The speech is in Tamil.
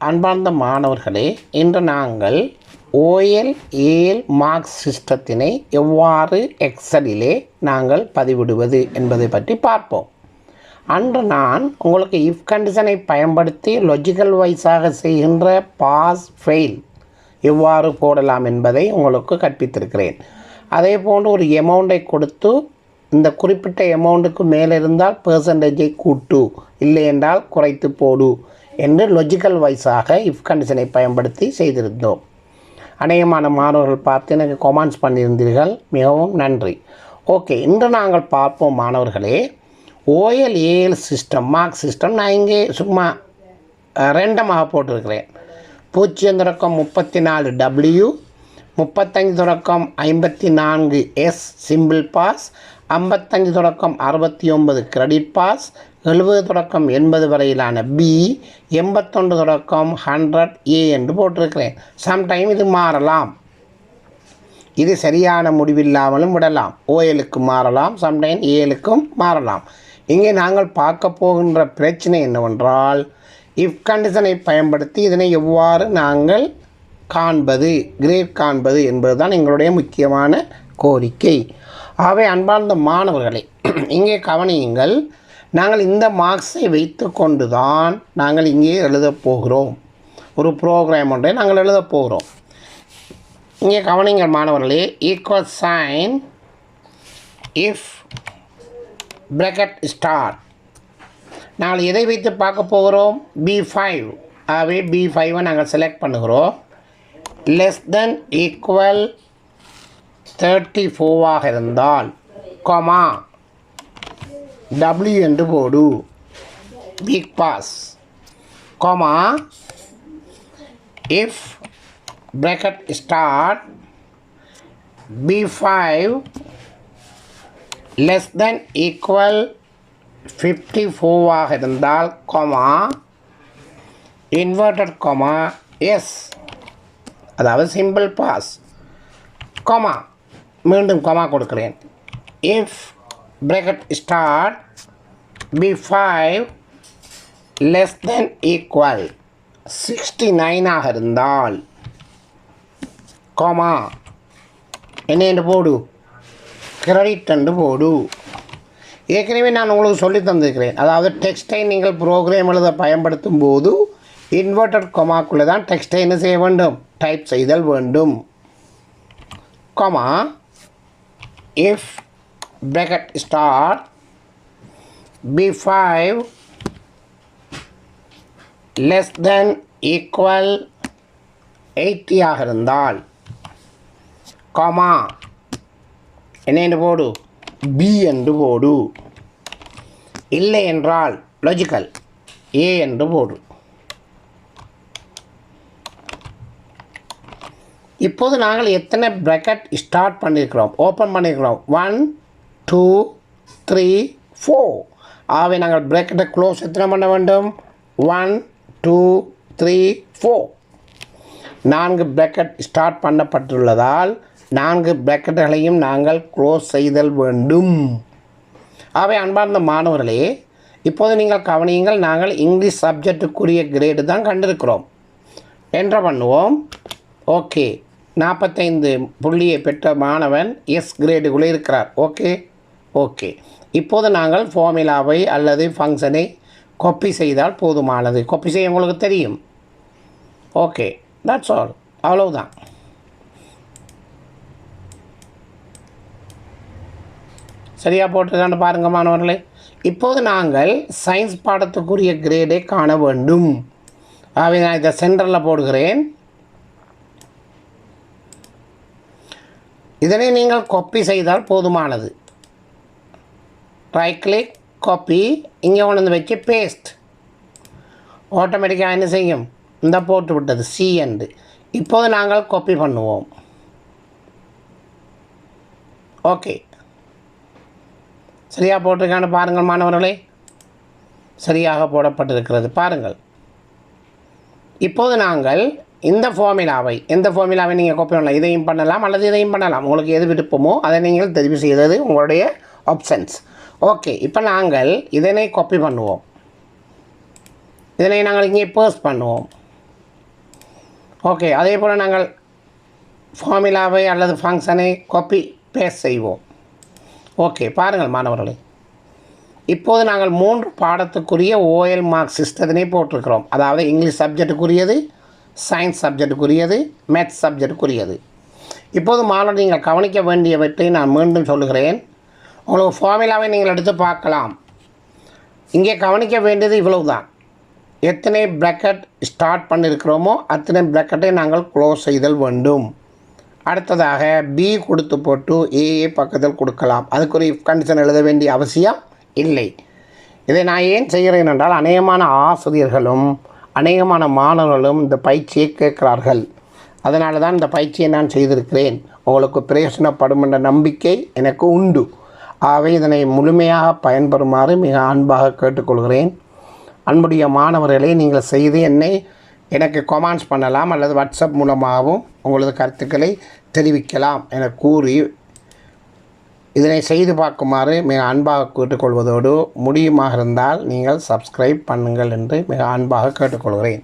அன்பார்ந்த மாணவர்களே, இன்று நாங்கள் OL-AL மார்க்ஸ் சிஸ்டத்தினை எவ்வாறு எக்ஸலிலே நாங்கள் பதிவிடுவது என்பதை பற்றி பார்ப்போம். அன்று நான் உங்களுக்கு இஃப் கண்டிஷனை பயன்படுத்தி லாஜிக்கல் வைஸாக செய்கின்ற பாஸ் ஃபெயில் எவ்வாறு போடலாம் என்பதை உங்களுக்கு கற்பித்திருக்கிறேன். அதே போன்று ஒரு எமௌண்ட்டை கொடுத்து இந்த குறிப்பிட்ட எமௌண்ட்டுக்கு மேலே இருந்தால் பெர்சன்டேஜை கூட்டு, இல்லை என்றால் குறைத்து போடு என்று லாஜிக்கல் வைஸாக இஃப் கண்டிஷனை பயன்படுத்தி செய்திருந்தோம். அநேகமான மாணவர்கள் பார்த்து எனக்கு கமெண்ட்ஸ் பண்ணியிருந்தீர்கள், மிகவும் நன்றி. ஓகே, இன்று நாங்கள் பார்ப்போம் மாணவர்களே, OL-AL சிஸ்டம் மார்க் சிஸ்டம் நான் இங்கே சும்மா ரெண்டமாக போட்டிருக்கிறேன். 0-34W 35-54S simple pass, 55-69 credit pass, 70-80 வரையிலான B, 81-100 A என்று போட்டிருக்கிறேன். சம்டைம் இது மாறலாம், இது சரியான முடிவில்லாமலும் விடலாம். OL-க்கு மாறலாம், சம்டைம் AL-க்கும் மாறலாம். இங்கே நாங்கள் பார்க்க போகின்ற பிரச்சனை என்னவென்றால், இஃப் கண்டிஷனை பயன்படுத்தி இதனை எவ்வாறு நாங்கள் காண்பது, கிரேட் காண்பது என்பதுதான் எங்களுடைய முக்கியமான கோரிக்கை. ஆகவே அன்பார்ந்த மாணவர்களை இங்கே கவனியுங்கள். நாங்கள் இந்த மார்க்ஸை வைத்து கொண்டு தான் நாங்கள் இங்கே எழுதப் போகிறோம். ஒரு ப்ரோக்ராம் ஒன்றை நாங்கள் எழுதப் போகிறோம். இங்கே கவனிங்கள் மாணவர்களே, equal sign if bracket start. நாங்கள் எதை வைத்து பார்க்க போகிறோம்? B5. ஆகவே B5 நாங்கள் செலக்ட் பண்ணுகிறோம். லெஸ் தென் ஈக்குவல் 34 இருந்தால் கொமா W என்று போடு, weak pass, comma if bracket start B5 less than equal 54 இருந்தால் கொமா இன்வெர்டட் கொமா எஸ், அதாவது சிம்பிள் பாஸ், கொமா மீண்டும் கொமா கொடுக்கிறேன். If bracket start B5 less than equal 69 இருந்தால் கொமா என்ன என்று போடு, கிரெடிட் என்று போடு. ஏற்கனவே நான் உங்களுக்கு சொல்லி தந்திருக்கிறேன், அதாவது டெக்ஸ்டை நீங்கள் ப்ரோக்ராம் எழுத பயன்படுத்தும் போது இன்வெர்டட் கொமாக்குள்ளே தான் டெக்ஸ்டை என்ன செய்ய வேண்டும், டைப் செய்தல் வேண்டும். Comma if bracket start B5 less than equal 80 இருந்தால் கொமா என்ன என்று போடு, B என்று போடு. இல்லை என்றால் லாஜிக்கல் A என்று போடு. இப்போது நாங்கள் எத்தனை bracket ஸ்டார்ட் பண்ணியிருக்கிறோம், ஓப்பன் பண்ணியிருக்கிறோம்? 1 2 3 4. ஆகவே நாங்கள் bracket க்ளோஸ் எத்தனை பண்ண வேண்டும்? 1 2 3 4. 4 bracket ஸ்டார்ட் பண்ணப்பட்டுள்ளதால் 4 bracketகளையும் நாங்கள் க்ளோஸ் செய்தல் வேண்டும். ஆகவே அன்பார்ந்த மாணவர்களே, இப்போது நீங்கள் கவனியுங்கள், நாங்கள் இங்கிலீஷ் சப்ஜெக்டுக்குரிய கிரேடு தான் கண்டிருக்கிறோம். என்ட்ரு பண்ணுவோம். ஓகே, 45 புள்ளியை பெற்ற மாணவன் எஸ் கிரேடுக்குள்ளே இருக்கிறார். ஓகே ஓகே, இப்போது நாங்கள் ஃபார்முலாவை அல்லது ஃபங்க்ஷனை காப்பி செய்தால் போதுமானது. காப்பி செய்ய உங்களுக்கு தெரியும். ஓகே, தட்ஸ் ஆல், அவ்வளவுதான். சரியாக போட்டிருக்கான்னு பாருங்கள் மாணவர்களே. இப்போது நாங்கள் சயின்ஸ் பாடத்துக்குரிய கிரேடை காண வேண்டும். ஆகவே நான் இதை சென்டரில் போடுகிறேன். இதனை நீங்கள் காப்பி செய்தால் போதுமானது. ரைட் கிளிக், காப்பி, இங்கே கொண்டு வந்து வச்சு பேஸ்ட். ஆட்டோமேட்டிக்காக என்ன செய்யும், இந்த போட்டு விட்டது C என்று. இப்போது நாங்கள் காப்பி பண்ணுவோம். ஓகே, சரியாக போட்டிருக்கான்னு பாருங்கள் மாணவர்களே. சரியாக போடப்பட்டிருக்கிறது பாருங்கள். இப்போது நாங்கள் இந்த ஃபார்முலாவை, எந்த ஃபார்முலாவை நீங்கள் காப்பி பண்ணலாம், இதையும் பண்ணலாம் அல்லது இதையும் பண்ணலாம். உங்களுக்கு எது விருப்பமோ அதை நீங்கள் தெரிவு செய்தது உங்களுடைய ஆப்ஷன்ஸ். ஓகே, இப்போ நாங்கள் இதனை காப்பி பண்ணுவோம். இதனை நாங்கள் இங்கே பேஸ்ட் பண்ணுவோம். ஓகே, அதே போல் நாங்கள் ஃபார்முலாவை அல்லது ஃபங்க்ஷனை காப்பி பேஸ்ட் செய்வோம். ஓகே, பாருங்கள் மாணவர்களே, இப்போது நாங்கள் 3 பாடத்துக்குரிய ஓஎல் மார்க் சிஸ்டத்தினை போட்டிருக்கிறோம். அதாவது இங்கிலீஷ் சப்ஜெக்டுக்குரியது, சயின்ஸ் சப்ஜெக்டுக்குரியது, மேத்ஸ் சப்ஜெக்டுக்குரியது. இப்போது மாணவர் நீங்கள் கவனிக்க வேண்டியவற்றை நான் மீண்டும் சொல்லுகிறேன். உங்களுக்கு ஃபார்முலாவை நீங்கள் எடுத்து பார்க்கலாம். இங்கே கவனிக்க வேண்டியது இவ்வளவு தான். எத்தனை ப்ராக்கெட் ஸ்டார்ட் பண்ணியிருக்கிறோமோ அத்தனை ப்ராக்கெட்டை நாங்கள் க்ளோஸ் செய்தல் வேண்டும். அடுத்ததாக பி கொடுத்து போட்டு ஏஏ பக்கத்தில் கொடுக்கலாம். அதுக்குரிய கண்டிஷன் எழுத வேண்டிய அவசியம் இல்லை. இதை நான் ஏன் செய்கிறேன் என்றால், அநேகமான ஆசிரியர்களும் அநேகமான மாணவர்களும் இந்த பயிற்சியை கேட்கிறார்கள். அதனால தான் இந்த பயிற்சியை நான் செய்திருக்கிறேன். உங்களுக்கு பிரயோஜனப்படும் என்ற நம்பிக்கை எனக்கு உண்டு. ஆகவே இதனை முழுமையாக பயன்பெறுமாறு மிக அன்பாக கேட்டுக்கொள்கிறேன். அன்புடைய மாணவர்களை நீங்கள் செய்து எனக்கு கமெண்ட்ஸ் பண்ணலாம் அல்லது வாட்ஸ்அப் மூலமாகவும் உங்களது கருத்துக்களை தெரிவிக்கலாம் என கூறி இதனை செய்து பார்க்குமாறு மிக அன்பாக கேட்டுக்கொள்வதோடு, முடியுமாக இருந்தால் நீங்கள் சப்ஸ்கிரைப் பண்ணுங்கள் என்று மிக அன்பாக கேட்டுக்கொள்கிறேன்.